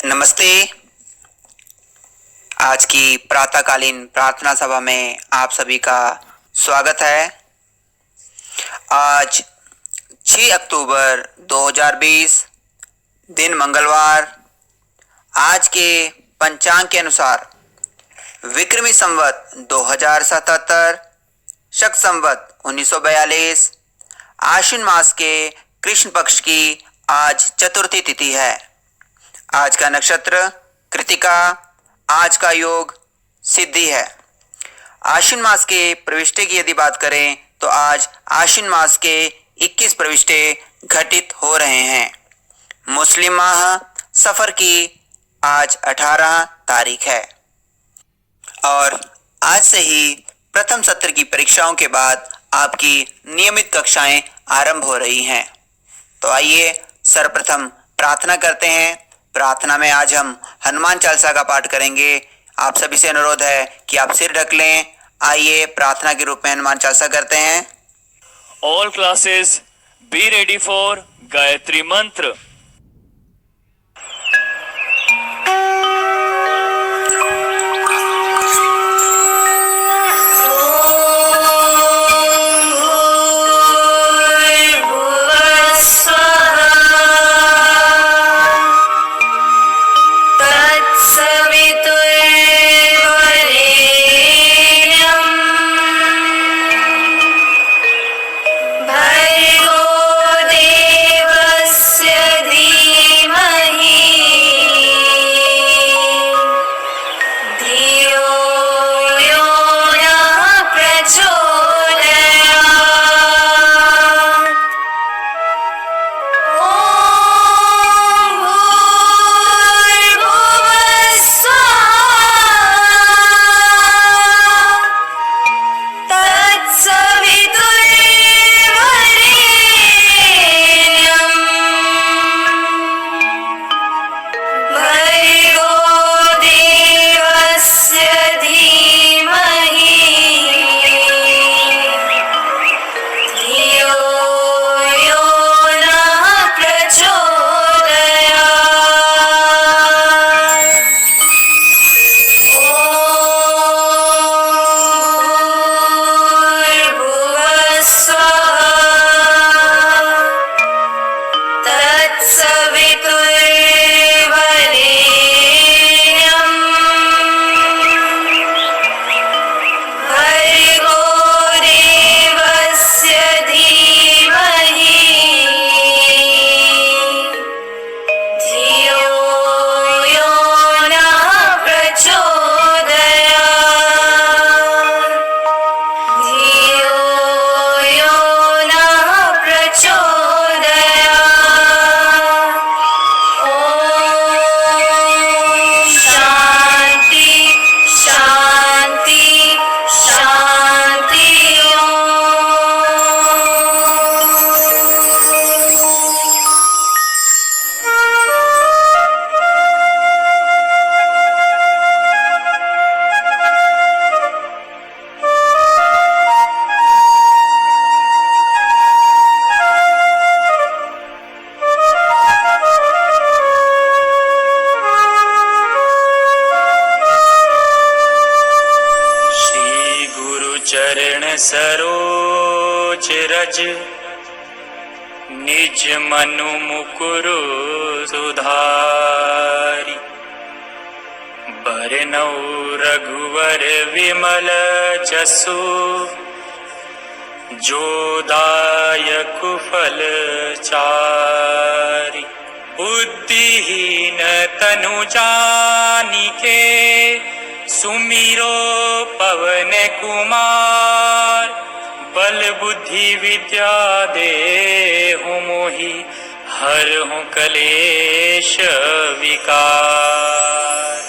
नमस्ते। आज की प्रातःकालीन प्रार्थना सभा में आप सभी का स्वागत है। आज 6 अक्टूबर 2020 दिन मंगलवार। आज के पंचांग के अनुसार विक्रमी संवत 2077, शक संवत 1942, आश्विन मास के कृष्ण पक्ष की आज चतुर्थी तिथि है। आज का नक्षत्र कृतिका, आज का योग सिद्धि है। आश्विन मास के प्रविष्टे की यदि बात करें तो आज आश्विन मास के 21 प्रविष्टे घटित हो रहे हैं। मुस्लिम माह सफर की आज 18 तारीख है और आज से ही प्रथम सत्र की परीक्षाओं के बाद आपकी नियमित कक्षाएं आरंभ हो रही हैं। तो आइए सर्वप्रथम प्रार्थना करते हैं। प्रार्थना में आज हम हनुमान चालीसा का पाठ करेंगे। आप सभी से अनुरोध है कि आप सिर ढक लें। आइए प्रार्थना के रूप में हनुमान चालीसा करते हैं। All classes be ready for Gayatri मंत्र। सरोज रज निज मनु मुकुर सुधारी, बरनौ रघुवर विमल जसु, जो दायक फल चारि। बुद्धिहीन तनु जानिके, सुमिरो पवन कुमार। बल बुद्धि विद्या देहु मोहि, हरहु कलेश विकार।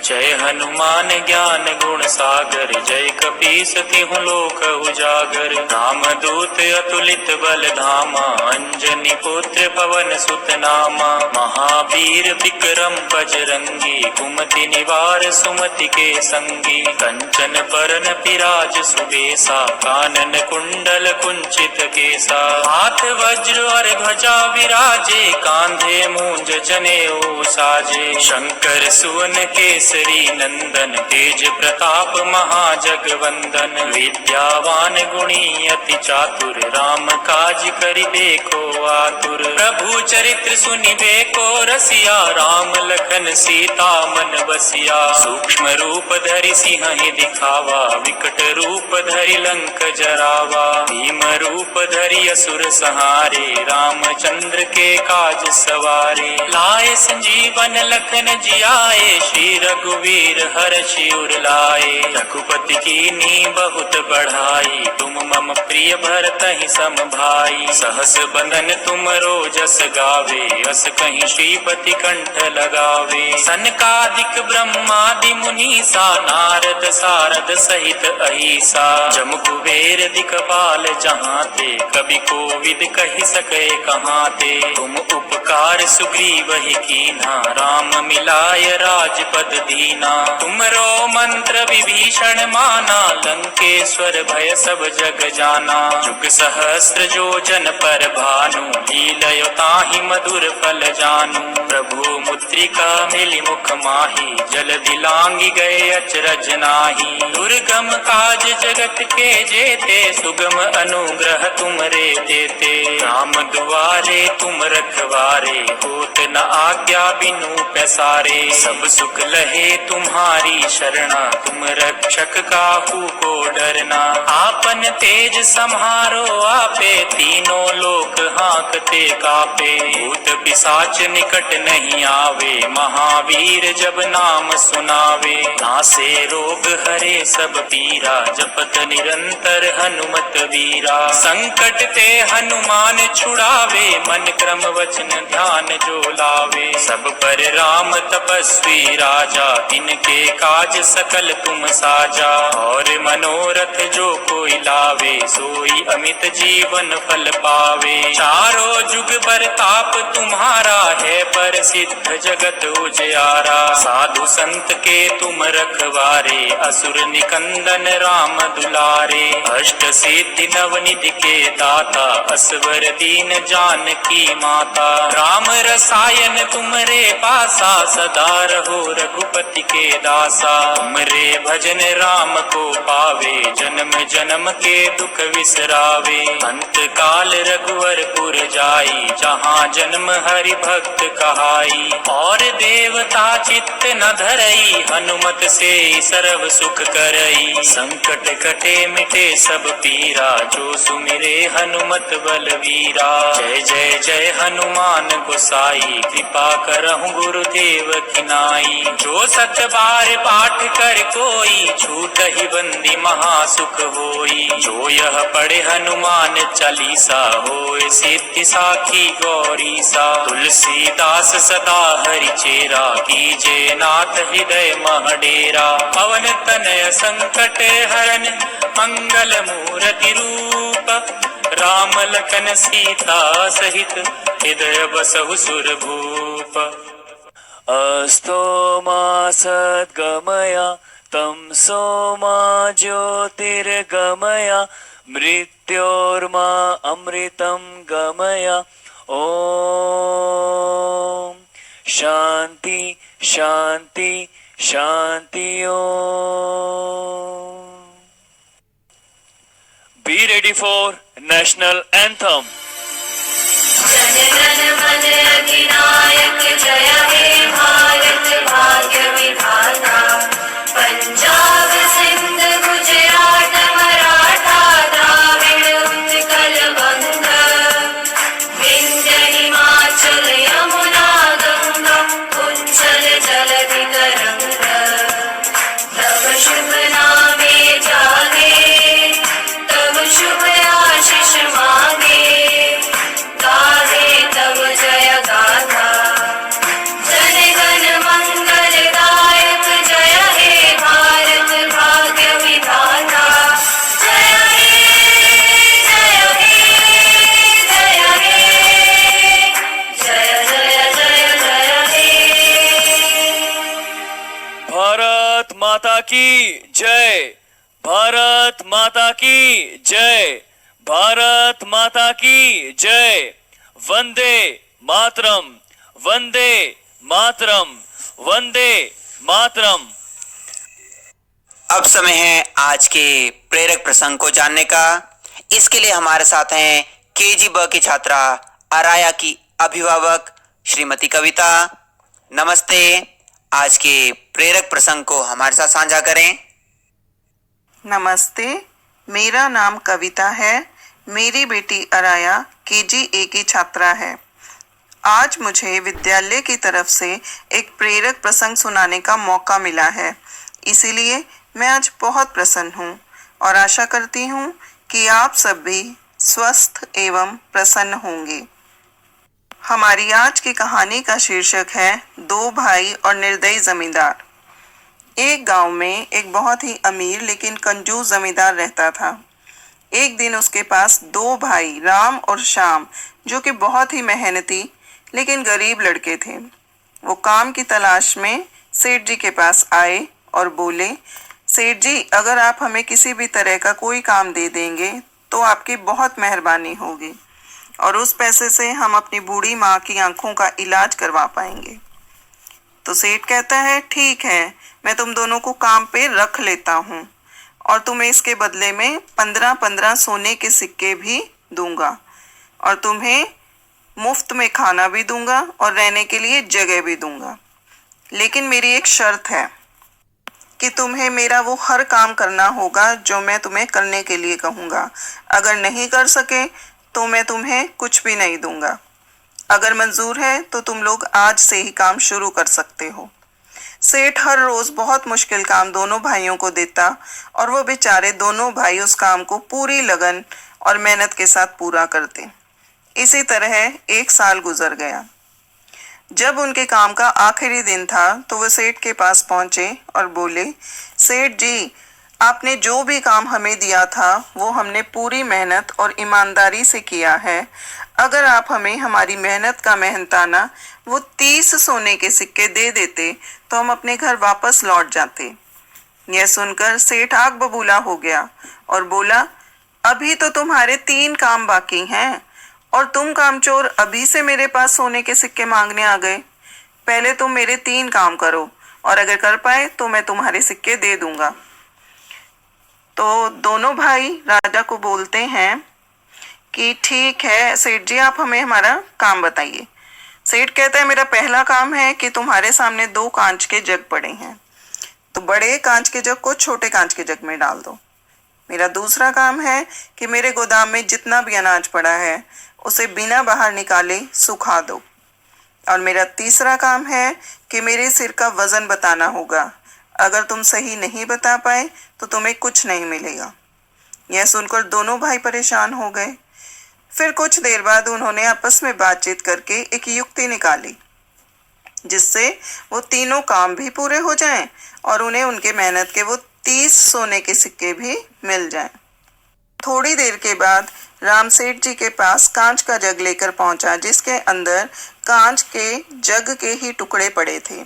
जय हनुमान ज्ञान गुण सागर, जय कपीस तिहुँ लोक उजागर। राम दूत अतुलित बल धामा, अंजनी पुत्र पवन सुत नामा। महावीर विक्रम बजरंगी, कुमति निवार सुमति के संगी, कंचन बरन विराज सुबेसा, कानन कुंडल कुंचित केसा, हाथ वज्र और ध्वजा विराजे, कांधे मूंज जनेऊ साजे, शंकर सुवन केसरी नंदन, तेज प्रताप महाजगवंदन, विद्यावान गुणी अति चातुर, राम काज करिबे को आतुर, प्रभु चरित्र सुनिबे को रसिया, राम लखन सीता मन बसिया, सूक्ष्म रूप धरि सिंह दिखावा, विकट रूप धरि लंक जरावा, भीम रूप धरि असुर संहारे, रामचंद्र के काज सवारे, लाए संजीवन लखन जियाए, श्री रघुवीर हर्षि उर लाए, रघुपति कीन्ही बहुत बढ़ाई, तुम मम प्रिय भरतहि सम भाई, सहस बंधन तुमरो जस गावे, अस कहीं श्रीपति कंठ लगावे, सनकादिक ब्रह्मादि मुनीसा, नारद सारद सहित अहिसा, जम कुबेर दिक्पाल जहाँ ते, कवि कोविद कहि सके कहाँ ते, तुम उपकार सुग्रीव ही कीन्हा, राम मिलाय राजपद दीना, तुमरो मंत्र विभीषण माना, लंकेश्वर भय सब जग जाना, जुग सहस्र जो जन पर भानु, लीलयो ताहि मधुर फल जानू, प्रभु मुद्रिका मिली मुख माही, जल दिलांगी गए अचरज नाही, दुर्गम काज जगत के जेते, सुगम अनुग्रह तुमरे देते, राम दुआरे तुम रखवारे, होत न आज्ञा बिनु पैसारे, सब सुख लहे तुम्हारी शरणा, तुम रक्षक काहू को डरना, आपन तेज सम्हारो आपे, तीनों लोक हाँकते कापे, भूत पिशाच निकट नहीं आवे, महावीर जब नाम सुनावे, नासे रोग हरे सब पीरा, जपत निरंतर हनुमत वीरा, संकट ते हनुमान छुड़ावे, मन क्रम वचन ध्यान जो लावे, सब पर राम तपस्वी राजा, तिनके काज सकल तुम साजा, और मनोरथ जो कोई लावे, सोई अमित जीवन फल पावे, चारों जुग बरताप तुम्हारा है, प्रसिद्ध जगत उजियारा, साधु संत के तुम रखवारे, असुर निकंदन राम दुलारे, अष्ट सिद्धि नवनिधि के दाता, असवर दीन जानकी माता, राम रसायन तुमरे पासा, सदा रहो रघुपति के दासा, तुमरे भजन राम को पावे, जन्म जन्म के दुख विसरावे, अंत काल रघुवर पुर जाई, जहाँ जन्म हरि भक्त कहाई, और देवता चित्त न धरई, हनुमत से सर्व सुख करई, संकट कटे मिटे सब पीरा, जो सुमिरे हनुमत बलवीरा, जय जय जय हनुमान गोसाई, कृपा करहु गुरुदेव की नाई, जो सत बार पाठ कर कोई, छूट ही बंदी महासुख होई, जो यह पढ़े हनुमान चालीसा, होए सिद्धि साखी गौरी सा, तुलसीदास सदा हरि चेरा, कीजे नाथ हृदय मह डेरा, पवन तनय संकट हरन, मंगल मूर्ति रूप, राम लखन सीता सहित, हृदय बसहु सुर भूप, अस्तो मा सद्गमया, तमसो मा ज्योतिर्गमया, मृत्योर्मा अमृतं गमय, ओम शांति शांति Shanti Om. Be ready for national anthem. Jana Gana मन अधिनायक जय हे भारत भाग्य विधाता, पंजाब सिंध गुजरात मराठा द्राविड़ उत्कल बंग, विंध्य हिमाचल यमुना गंगा उच्चल जलधि तरंग, तब शुभ नामे जागे, तब शुभ आशीष मांगे, गाहे तब जय गाथा, की जय। भारत माता की जय। भारत माता की जय। वंदे मातरम। वंदे मातरम। वंदे मातरम। अब समय है आज के प्रेरक प्रसंग को जानने का। इसके लिए हमारे साथ हैं केजी ब की छात्रा अराया की अभिभावक श्रीमती कविता। नमस्ते। आज के प्रेरक प्रसंग को हमारे साथ साझा करें। नमस्ते, मेरा नाम कविता है। मेरी बेटी अराया केजी ए की छात्रा है। आज मुझे विद्यालय की तरफ से एक प्रेरक प्रसंग सुनाने का मौका मिला है, इसीलिए मैं आज बहुत प्रसन्न हूँ और आशा करती हूँ कि आप सब भी स्वस्थ एवं प्रसन्न होंगे। हमारी आज की कहानी का शीर्षक है दो भाई और निर्दयी जमींदार। एक गांव में एक बहुत ही अमीर लेकिन कंजूस जमींदार रहता था। एक दिन उसके पास दो भाई राम और श्याम, जो कि बहुत ही मेहनती लेकिन गरीब लड़के थे, वो काम की तलाश में सेठ जी के पास आए और बोले, सेठ जी, अगर आप हमें किसी भी तरह का कोई काम दे देंगे तो आपकी बहुत मेहरबानी होगी और उस पैसे से हम अपनी बूढ़ी माँ की आंखों का इलाज करवा पाएंगे। तो सेठ कहता है, ठीक है, मैं तुम दोनों को काम पे रख लेता हूँ और तुम्हें इसके बदले में 15-15 सोने के सिक्के भी दूंगा और तुम्हें मुफ्त में खाना भी दूंगा और रहने के लिए जगह भी दूंगा। लेकिन मेरी एक शर्त है कि तुम्हें मेरा वो हर काम करना होगा जो मैं तुम्हें करने के लिए कहूँगा। अगर नहीं कर सके तो मैं तुम्हें कुछ भी नहीं दूंगा। अगर मंजूर है तो तुम लोग आज से ही काम शुरू कर सकते हो। सेठ हर रोज बहुत मुश्किल काम दोनों भाइयों को देता और वो बेचारे दोनों भाई उस काम को पूरी लगन और मेहनत के साथ पूरा करते। इसी तरह एक साल गुजर गया। जब उनके काम का आखिरी दिन था तो वो सेठ के पास पहुंचे और बोले, सेठ जी, आपने जो भी काम हमें दिया था वो हमने पूरी मेहनत और ईमानदारी से किया है। अगर आप हमें हमारी मेहनत का मेहनताना वो 30 सोने के सिक्के दे देते तो हम अपने घर वापस लौट जाते। यह सुनकर सेठ आग बबूला हो गया और बोला, अभी तो तुम्हारे 3 काम बाकी हैं और तुम कामचोर अभी से मेरे पास सोने के सिक्के मांगने आ गए। पहले तुम मेरे 3 काम करो और अगर कर पाए तो मैं तुम्हारे सिक्के दे दूंगा। तो दोनों भाई राजा को बोलते हैं कि ठीक है सेठ जी, आप हमें हमारा काम बताइए। सेठ कहता है, मेरा पहला काम है कि तुम्हारे सामने 2 कांच के जग पड़े हैं, तो बड़े कांच के जग को छोटे कांच के जग में डाल दो। मेरा दूसरा काम है कि मेरे गोदाम में जितना भी अनाज पड़ा है उसे बिना बाहर निकाले सुखा दो। और मेरा तीसरा काम है कि मेरे सिर का वजन बताना होगा। अगर तुम सही नहीं बता पाए तो तुम्हें कुछ नहीं मिलेगा। यह सुनकर दोनों भाई परेशान हो गए। फिर कुछ देर बाद उन्होंने आपस में बातचीत करके एक युक्ति निकाली जिससे वो तीनों काम भी पूरे हो जाएं और उन्हें उनके मेहनत के वो 30 सोने के सिक्के भी मिल जाएं। थोड़ी देर के बाद राम सेठ जी के पास कांच का जग लेकर पहुंचा जिसके अंदर कांच के जग के ही टुकड़े पड़े थे।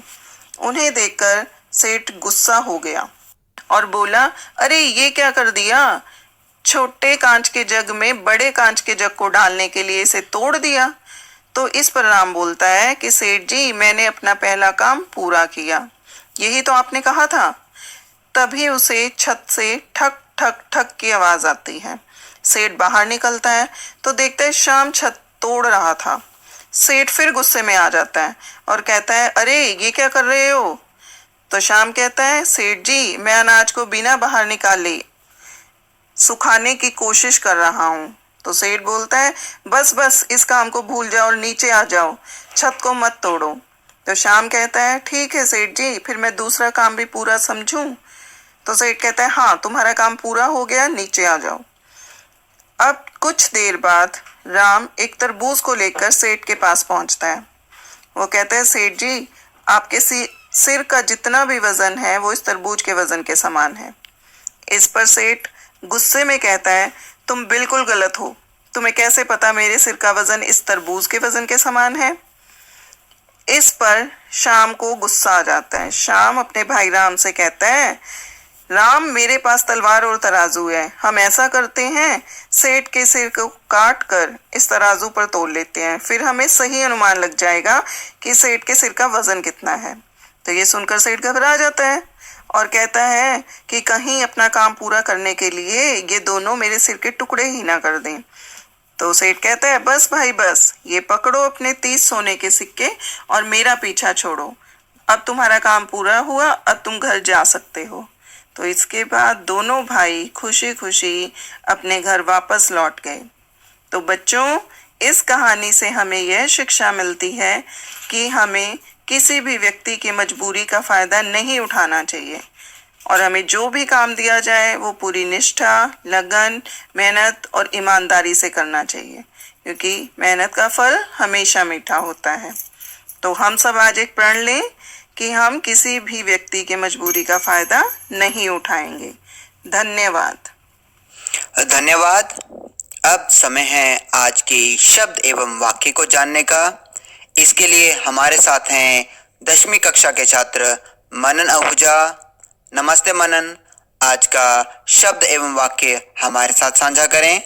उन्हें देखकर सेठ गुस्सा हो गया और बोला, अरे ये क्या कर दिया? छोटे कांच के जग में बड़े कांच के जग को डालने के लिए इसे तोड़ दिया। तो इस पर राम बोलता है कि सेठ जी, मैंने अपना पहला काम पूरा किया, यही तो आपने कहा था। तभी उसे छत से ठक ठक ठक की आवाज आती है। सेठ बाहर निकलता है तो देखता है श्याम छत तोड़ रहा था। सेठ फिर गुस्से में आ जाता है और कहता है, अरे ये क्या कर रहे हो? तो श्याम कहता है, सेठ जी, मैं अनाज को बिना बाहर निकाले सुखाने की कोशिश कर रहा हूँ। तो सेठ बोलता है, बस बस इस काम को भूल जाओ और नीचे आ जाओ, छत को मत तोड़ो। तो श्याम कहता है, ठीक है सेठ जी, फिर मैं दूसरा काम भी पूरा समझूं? तो सेठ कहता है, हाँ, तुम्हारा काम पूरा हो गया, नीचे आ जाओ। अब कुछ देर बाद राम एक तरबूज को लेकर सेठ के पास पहुंचता है। वो कहता है, सेठ जी, आपके सिर का जितना भी वजन है वो इस तरबूज के वजन के समान है। इस पर सेठ गुस्से में कहता है, तुम बिल्कुल गलत हो, तुम्हें कैसे पता मेरे सिर का वजन इस तरबूज के वजन के समान है? इस पर श्याम को गुस्सा आ जाता है। श्याम अपने भाई राम से कहता है राम मेरे पास तलवार और तराजू है। हम ऐसा करते हैं, सेठ के सिर को काट कर इस तराजू पर तोल लेते हैं, फिर हमें सही अनुमान लग जाएगा कि सेठ के सिर का वजन कितना है। तो ये सुनकर सेठ घबरा जाता है और कहता है कि कहीं अपना काम पूरा करने के लिए ये दोनों मेरे सिर के टुकड़े ही ना कर दें। तो सेठ कहता है, बस भाई बस, ये पकड़ो अपने 30 सोने के सिक्के और मेरा पीछा छोड़ो। अब तुम्हारा काम पूरा हुआ, अब तुम घर जा सकते हो। तो इसके बाद दोनों भाई खुशी खुशी अपने घर वापस लौट गए। तो बच्चों, इस कहानी से हमें यह शिक्षा मिलती है कि हमें किसी भी व्यक्ति की मजबूरी का फ़ायदा नहीं उठाना चाहिए और हमें जो भी काम दिया जाए वो पूरी निष्ठा, लगन, मेहनत और ईमानदारी से करना चाहिए, क्योंकि मेहनत का फल हमेशा मीठा होता है। तो हम सब आज एक प्रण लें कि हम किसी भी व्यक्ति की मजबूरी का फ़ायदा नहीं उठाएंगे। धन्यवाद। धन्यवाद। अब समय है आज के शब्द एवं वाक्य को जानने का। इसके लिए हमारे साथ हैं 10वीं कक्षा के छात्र मनन आहूजा। नमस्ते मनन, आज का शब्द एवं वाक्य हमारे साथ साझा करें।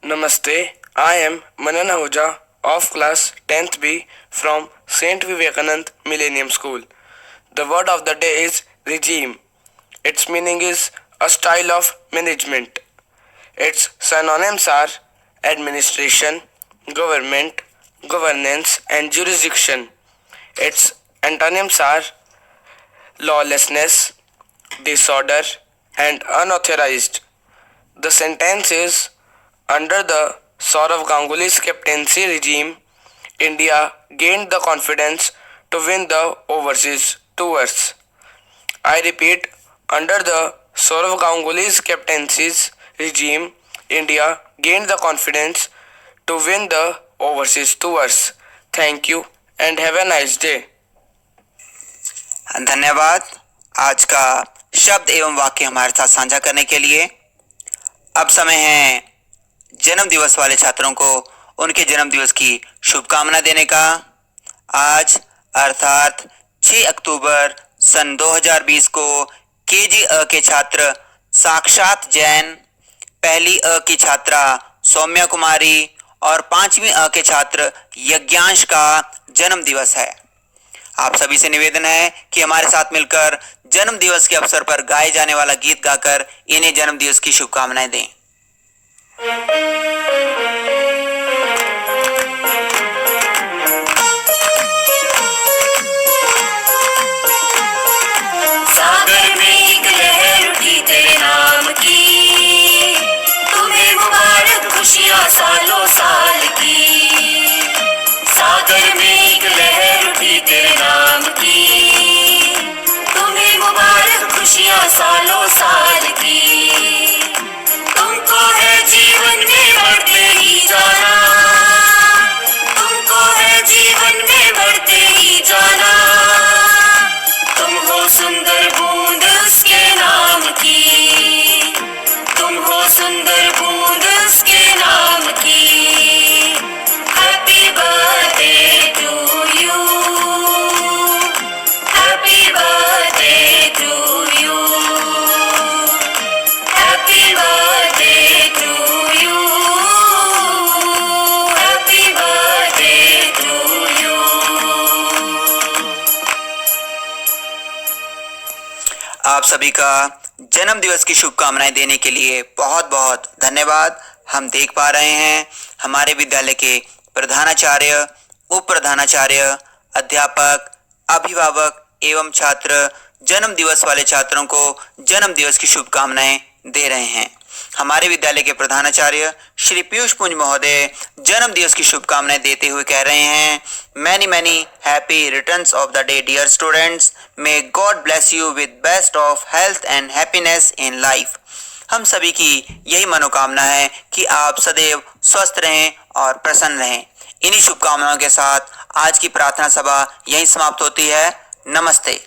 Namaste, I am Manan Ahuja of class 10th B from St. Vivekanand Millennium School. The word of the day is regime. Its meaning is a style of management. Its synonyms are administration, government, governance and jurisdiction. Its antonyms are lawlessness, disorder and unauthorized. The sentence is, under the Sourav Ganguly's captaincy regime, India gained the confidence to win the overseas tours. I repeat, under the Sourav Ganguly's captaincy's regime, India gained the confidence to win the overseas tours. Thank you and have a nice day. धन्यवाद। आज का शब्द एवं वाक्य हमारे साथ साझा करने के लिए। अब समय है जन्म दिवस वाले छात्रों को उनके जन्म दिवस की शुभकामना देने का। आज अर्थात 6 अक्टूबर सन 2020 को केजी अ के छात्र साक्षात जैन, पहली अ की छात्रा सौम्या कुमारी और 5वीं अ के छात्र यज्ञांश का जन्म दिवस है। आप सभी से निवेदन है कि हमारे साथ मिलकर जन्म दिवस के अवसर पर गाए जाने वाला गीत गाकर इन्हें जन्म दिवस की शुभकामनाएं दें। सागर में एक लहर उठी तेरे नाम की, तुम्हें मुबारक खुशियाँ सालों साल की। सागर में एक लहर उठी तेरे नाम की, तुम्हें मुबारक खुशियाँ सालों साल की। तुमको है जीवन में बढ़ते ही जाना, तुमको है जीवन में बढ़ते ही जाना। तुम हो सुंदर बूंद उसके नाम की, तुम हो सुंदर बूंद उसके नाम की। Happy birthday to you, happy birthday to you, happy birthday to you, happy birthday to you. आप सभी का जन्म दिवस की शुभकामनाएं देने के लिए बहुत बहुत धन्यवाद। हम देख पा रहे हैं हमारे विद्यालय के प्रधानाचार्य, उप प्रधानाचार्य, अध्यापक, अभिभावक एवं छात्र जन्म दिवस वाले छात्रों को जन्म दिवस की शुभकामनाएं दे रहे हैं। हमारे विद्यालय के प्रधानाचार्य श्री पीयूष पुंज महोदय जन्म दिवस की शुभकामनाएं देते हुए कह रहे हैं, many many happy returns of the day dear students, may God bless you with best of health and happiness in life. हम सभी की यही मनोकामना है कि आप सदैव स्वस्थ रहें और प्रसन्न रहें। इन्हीं शुभकामनाओं के साथ आज की प्रार्थना सभा यहीं समाप्त होती है। नमस्ते।